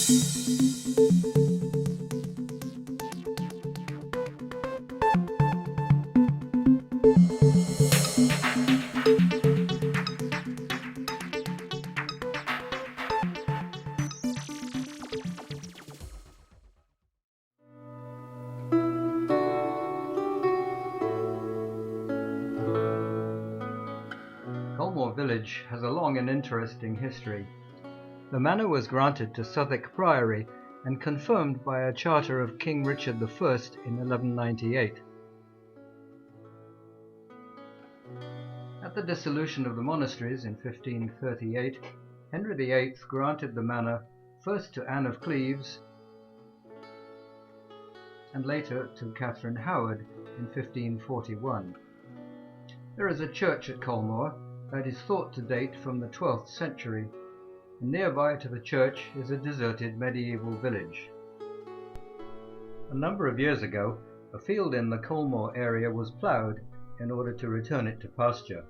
Colemore village has a long and interesting history. The manor was granted to Southwark Priory and confirmed by a charter of King Richard I in 1198. At the dissolution of the monasteries in 1538, Henry VIII granted the manor first to Anne of Cleves and later to Catherine Howard in 1541. There is a church at Colemore that is thought to date from the 12th century, and nearby to the church is a deserted medieval village. A number of years ago, a field in the Colemore area was ploughed in order to return it to pasture.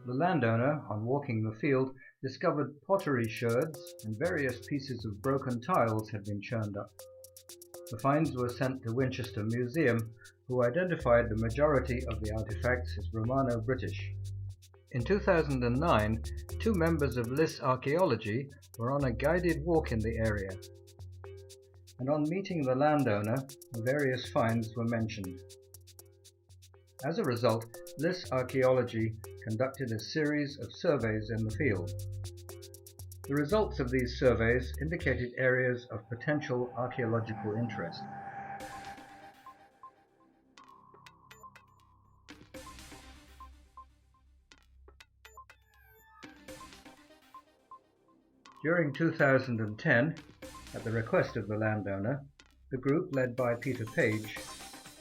The landowner, on walking the field, discovered pottery sherds and various pieces of broken tiles had been churned up. The finds were sent to Winchester Museum, who identified the majority of the artifacts as Romano-British. In 2009, two members of Archaeological were on a guided walk in the area, and on meeting the landowner, the various finds were mentioned. As a result, Archaeological conducted a series of surveys in the field. The results of these surveys indicated areas of potential archaeological interest. During 2010, at the request of the landowner, the group led by Peter Page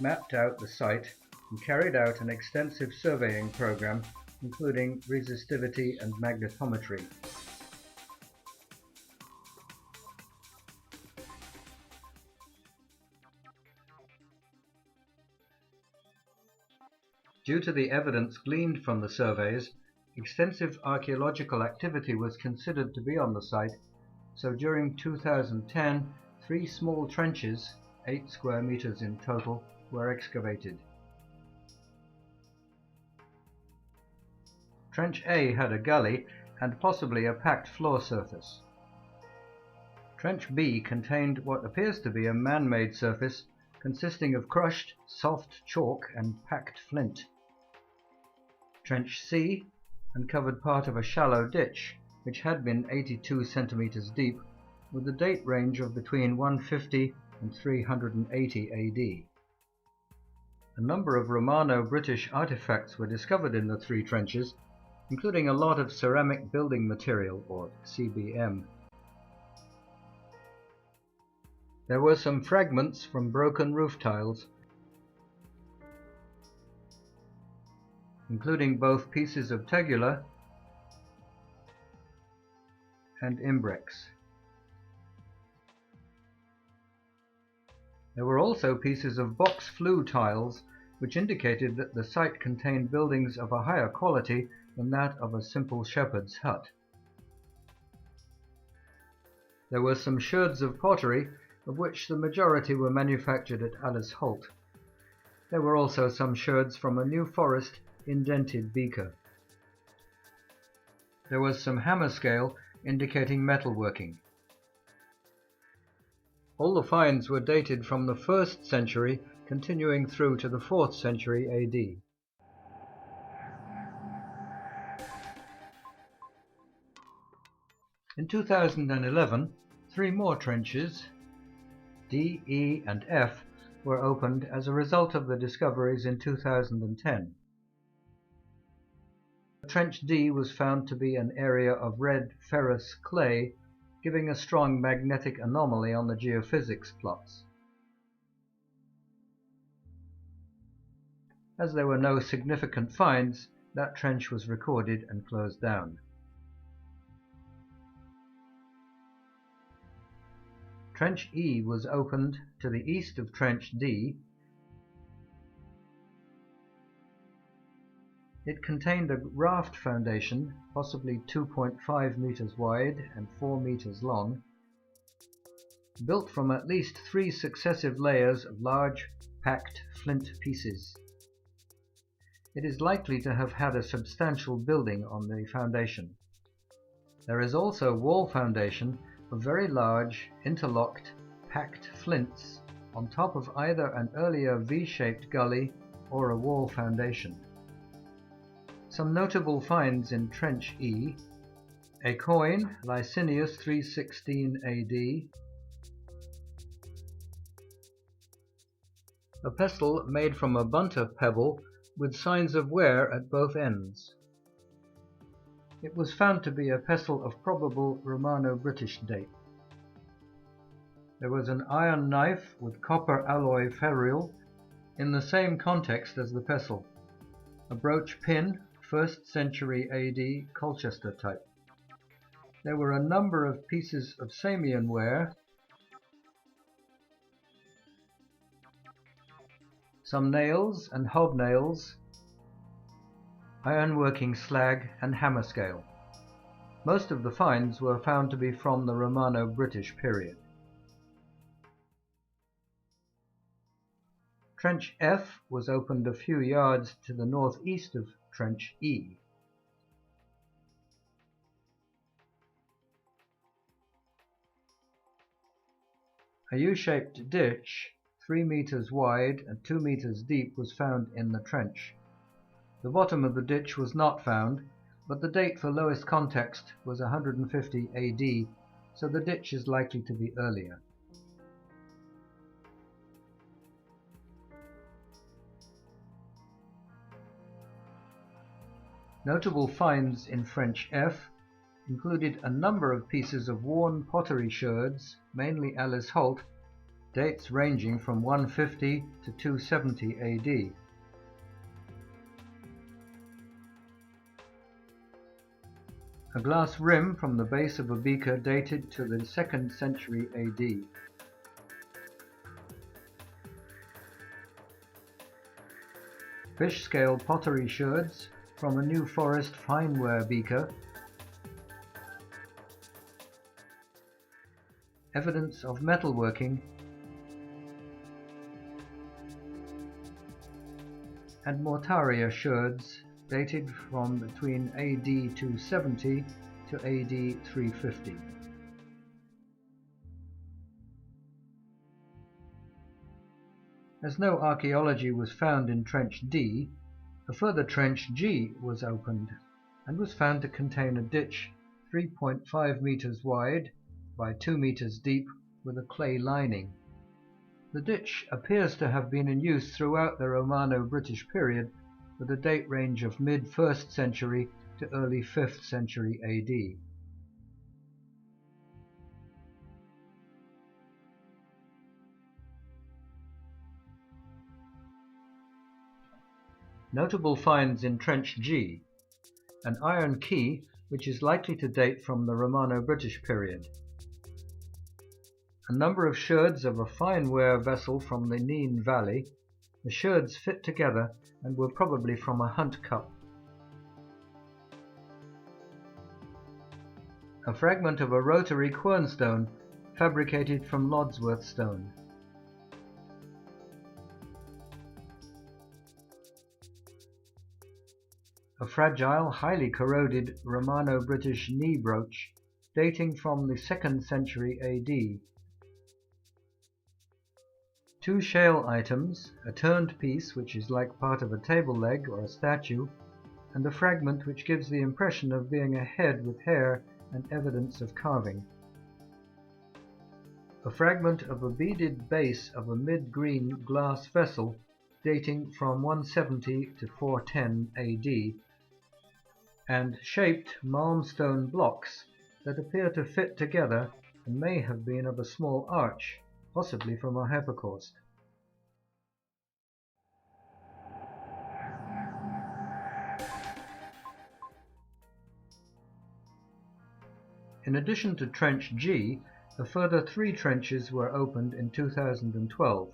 mapped out the site and carried out an extensive surveying program, including resistivity and magnetometry. Due to the evidence gleaned from the surveys, extensive archaeological activity was considered to be on the site, so during 2010, 3 small trenches, 8 square meters in total, were excavated. Trench A had a gully and possibly a packed floor surface. Trench B contained what appears to be a man-made surface consisting of crushed, soft chalk and packed flint. Trench C uncovered part of a shallow ditch, which had been 82 centimeters deep, with a date range of between 150 and 380 AD. A number of Romano-British artifacts were discovered in the 3 trenches, including a lot of ceramic building material, or CBM. There were some fragments from broken roof tiles, including both pieces of tegula and imbrex. There were also pieces of box flue tiles, which indicated that the site contained buildings of a higher quality than that of a simple shepherd's hut. There were some sherds of pottery, of which the majority were manufactured at Alice Holt. There were also some sherds from a New Forest indented beaker. There was some hammer scale indicating metalworking. All the finds were dated from the 1st century, continuing through to the 4th century AD. In 2011, 3 more trenches, D, E and F, were opened as a result of the discoveries in 2010. Trench D was found to be an area of red ferrous clay, giving a strong magnetic anomaly on the geophysics plots. As there were no significant finds, that trench was recorded and closed down. Trench E was opened to the east of Trench D. It contained a raft foundation, possibly 2.5 meters wide and 4 meters long, built from at least 3 successive layers of large, packed flint pieces. It is likely to have had a substantial building on the foundation. There is also a wall foundation of very large, interlocked, packed flints on top of either an earlier V-shaped gully or a wall foundation. Some notable finds in Trench E: a coin, Licinius 316 AD, a pestle made from a bunter pebble with signs of wear at both ends. It was found to be a pestle of probable Romano-British date. There was an iron knife with copper alloy ferrule in the same context as the pestle, a brooch pin, 1st century AD, Colchester type. There were a number of pieces of Samian ware, some nails and hobnails, ironworking slag and hammer scale. Most of the finds were found to be from the Romano-British period. Trench F was opened a few yards to the northeast of Trench E. A U-shaped ditch, 3 meters wide and 2 meters deep, was found in the trench. The bottom of the ditch was not found, but the date for lowest context was 150 AD, so the ditch is likely to be earlier. Notable finds in Trench F included a number of pieces of worn pottery sherds, mainly Alice Holt, dates ranging from 150 to 270 AD. A glass rim from the base of a beaker dated to the 2nd century AD. Fish scale pottery sherds from a New Forest fineware beaker. Evidence of metalworking and mortaria sherds dated from between AD 270 to AD 350. As no archaeology was found in Trench D, a further Trench G was opened and was found to contain a ditch 3.5 meters wide by 2 meters deep with a clay lining. The ditch appears to have been in use throughout the Romano-British period, with a date range of mid-1st century to early 5th century AD. Notable finds in Trench G: an iron key which is likely to date from the Romano-British period, a number of sherds of a fineware vessel from the Nene Valley. The sherds fit together and were probably from a hunt cup. A fragment of a rotary quernstone fabricated from Lodsworth stone. A fragile, highly corroded Romano-British knee brooch dating from the 2nd century AD. 2 shale items, a turned piece which is like part of a table leg or a statue, and a fragment which gives the impression of being a head with hair and evidence of carving. A fragment of a beaded base of a mid-green glass vessel dating from 170 to 410 AD, and shaped malmstone blocks that appear to fit together and may have been of a small arch, possibly from a hypocaust. In addition to Trench G, a further 3 trenches were opened in 2012.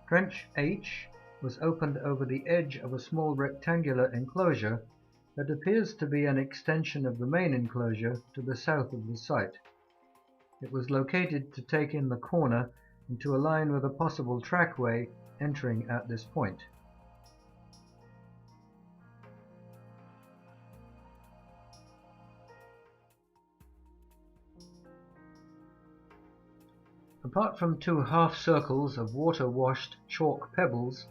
Trench H was opened over the edge of a small rectangular enclosure that appears to be an extension of the main enclosure to the south of the site. It was located to take in the corner and to align with a possible trackway entering at this point. Apart from two half circles of water-washed chalk pebbles,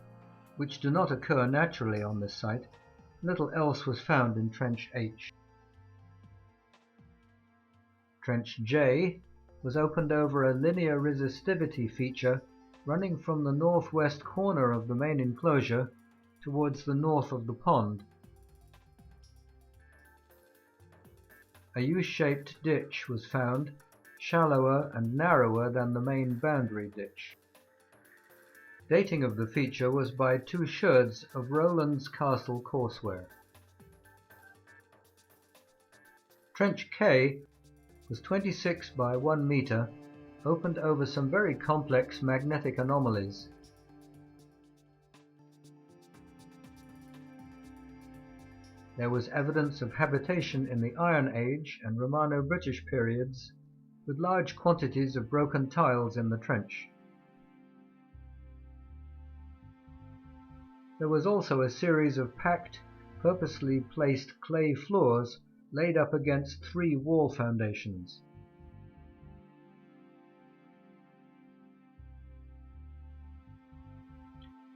which do not occur naturally on this site, little else was found in Trench H. Trench J was opened over a linear resistivity feature running from the northwest corner of the main enclosure towards the north of the pond. A U-shaped ditch was found, shallower and narrower than the main boundary ditch. Dating of the feature was by 2 sherds of Rowland's Castle courseware. Trench K was 26 by 1 meter, opened over some very complex magnetic anomalies. There was evidence of habitation in the Iron Age and Romano-British periods, with large quantities of broken tiles in the trench. There was also a series of packed, purposely placed clay floors laid up against 3 wall foundations.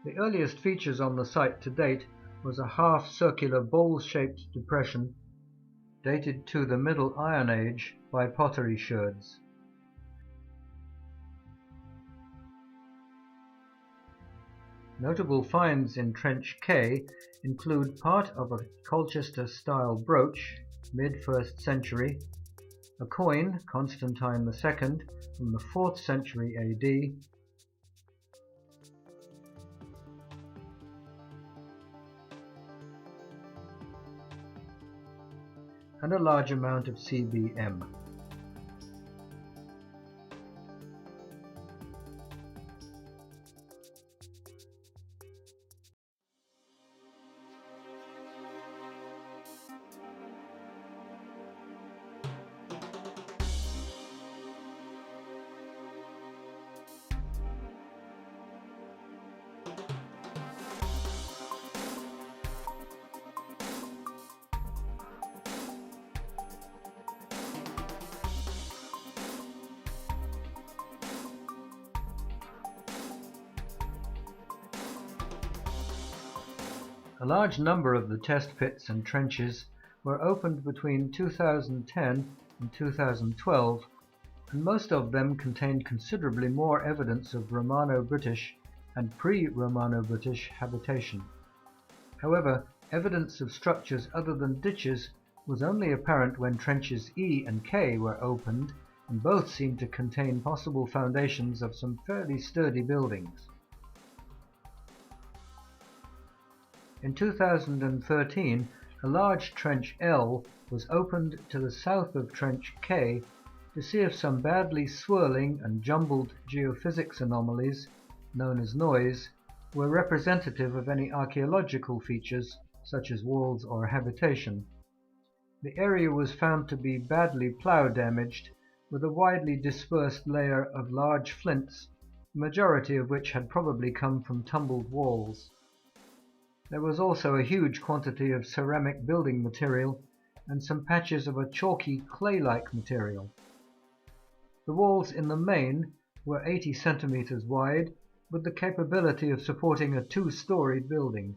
The earliest features on the site to date was a half-circular bowl-shaped depression dated to the Middle Iron Age by pottery sherds. Notable finds in Trench K include part of a Colchester-style brooch, mid-1st century, a coin, Constantine II, from the 4th century AD, and a large amount of CBM. A large number of the test pits and trenches were opened between 2010 and 2012, and most of them contained considerably more evidence of Romano-British and pre-Romano-British habitation. However, evidence of structures other than ditches was only apparent when trenches E and K were opened, and both seemed to contain possible foundations of some fairly sturdy buildings. In 2013, a large Trench L was opened to the south of Trench K to see if some badly swirling and jumbled geophysics anomalies, known as noise, were representative of any archaeological features such as walls or habitation. The area was found to be badly plough damaged, with a widely dispersed layer of large flints, the majority of which had probably come from tumbled walls. There was also a huge quantity of ceramic building material and some patches of a chalky clay-like material. The walls in the main were 80 centimeters wide, with the capability of supporting a 2-storied building.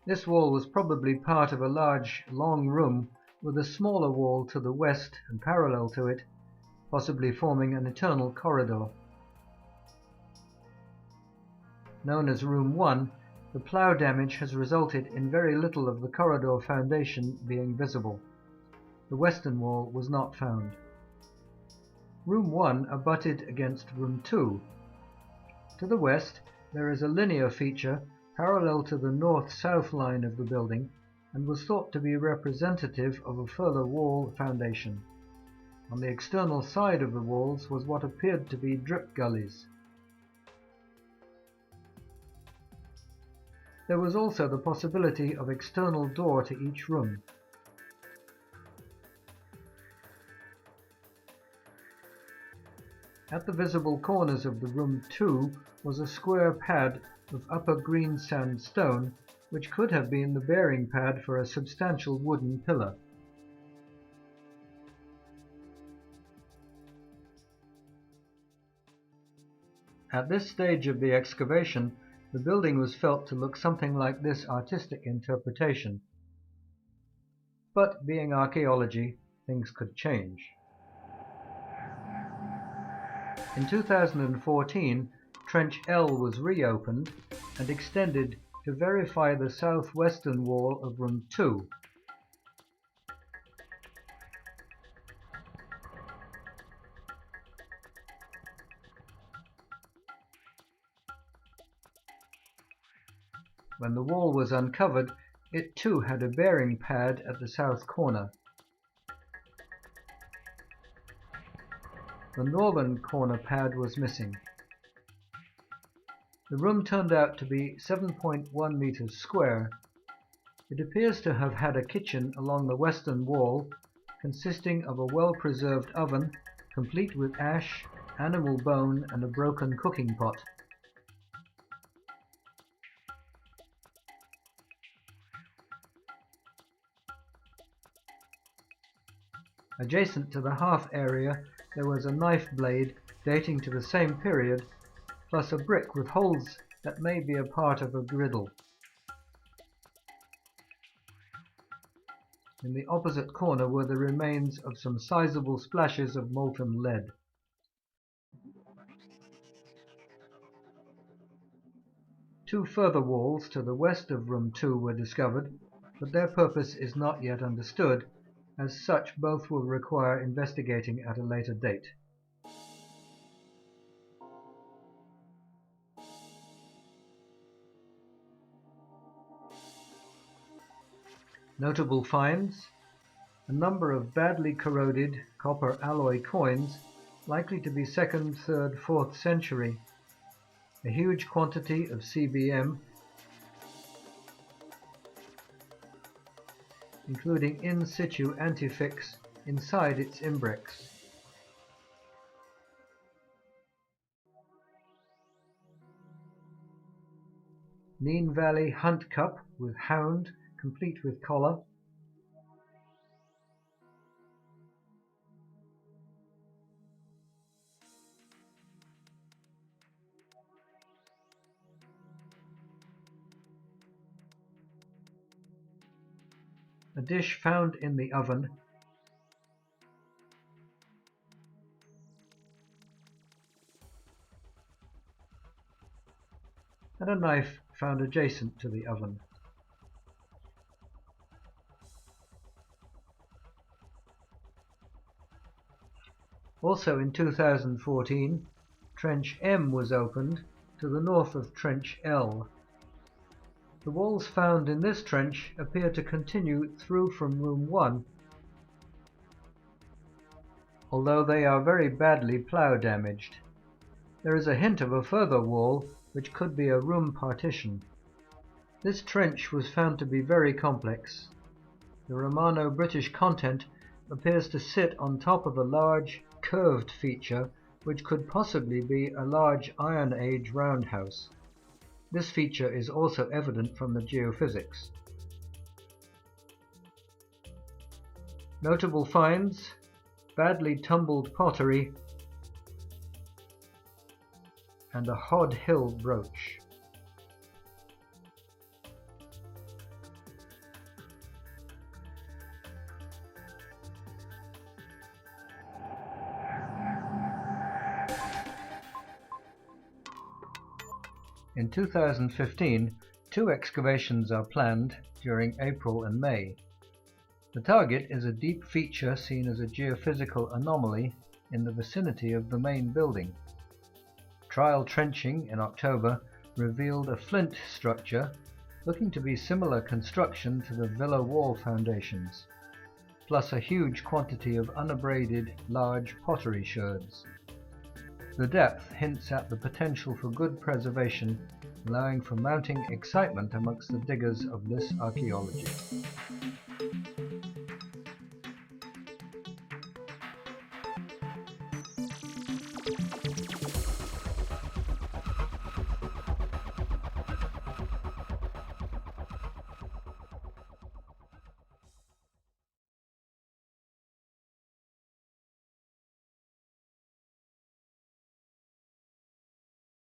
This wall was probably part of a large, long room with a smaller wall to the west and parallel to it, possibly forming an eternal corridor. Known as Room 1, the plough damage has resulted in very little of the corridor foundation being visible. The western wall was not found. Room 1 abutted against Room 2. To the west, there is a linear feature parallel to the north-south line of the building and was thought to be representative of a further wall foundation. On the external side of the walls was what appeared to be drip gullies. There was also the possibility of external door to each room. At the visible corners of the room 2 was a square pad of upper green sandstone, which could have been the bearing pad for a substantial wooden pillar. At this stage of the excavation, the building was felt to look something like this artistic interpretation. But being archaeology, things could change. In 2014, Trench L was reopened and extended to verify the southwestern wall of Room 2. When the wall was uncovered, it too had a bearing pad at the south corner. The northern corner pad was missing. The room turned out to be 7.1 meters square. It appears to have had a kitchen along the western wall, consisting of a well-preserved oven, complete with ash, animal bone, and a broken cooking pot. Adjacent to the hearth area, there was a knife blade dating to the same period, plus a brick with holes that may be a part of a griddle. In the opposite corner were the remains of some sizable splashes of molten lead. Two further walls to the west of Room 2 were discovered, but their purpose is not yet understood. As such, both will require investigating at a later date. Notable finds: a number of badly corroded copper alloy coins, likely to be 2nd, 3rd, 4th century, a huge quantity of CBM, including in situ antifix inside its imbricks. Neen Valley Hunt Cup with hound, complete with collar. A dish found in the oven. And a knife found adjacent to the oven. Also in 2014, Trench M was opened to the north of Trench L. The walls found in this trench appear to continue through from Room 1, although they are very badly plough damaged. There is a hint of a further wall, which could be a room partition. This trench was found to be very complex. The Romano-British content appears to sit on top of a large, curved feature, which could possibly be a large Iron Age roundhouse. This feature is also evident from the geophysics. Notable finds: badly tumbled pottery and a Hod Hill brooch. In 2015, Two excavations are planned during April and May. The target is a deep feature seen as a geophysical anomaly in the vicinity of the main building. Trial trenching in October revealed a flint structure looking to be similar construction to the villa wall foundations, plus a huge quantity of unabraded large pottery sherds. The depth hints at the potential for good preservation, allowing for mounting excitement amongst the diggers of this archaeology.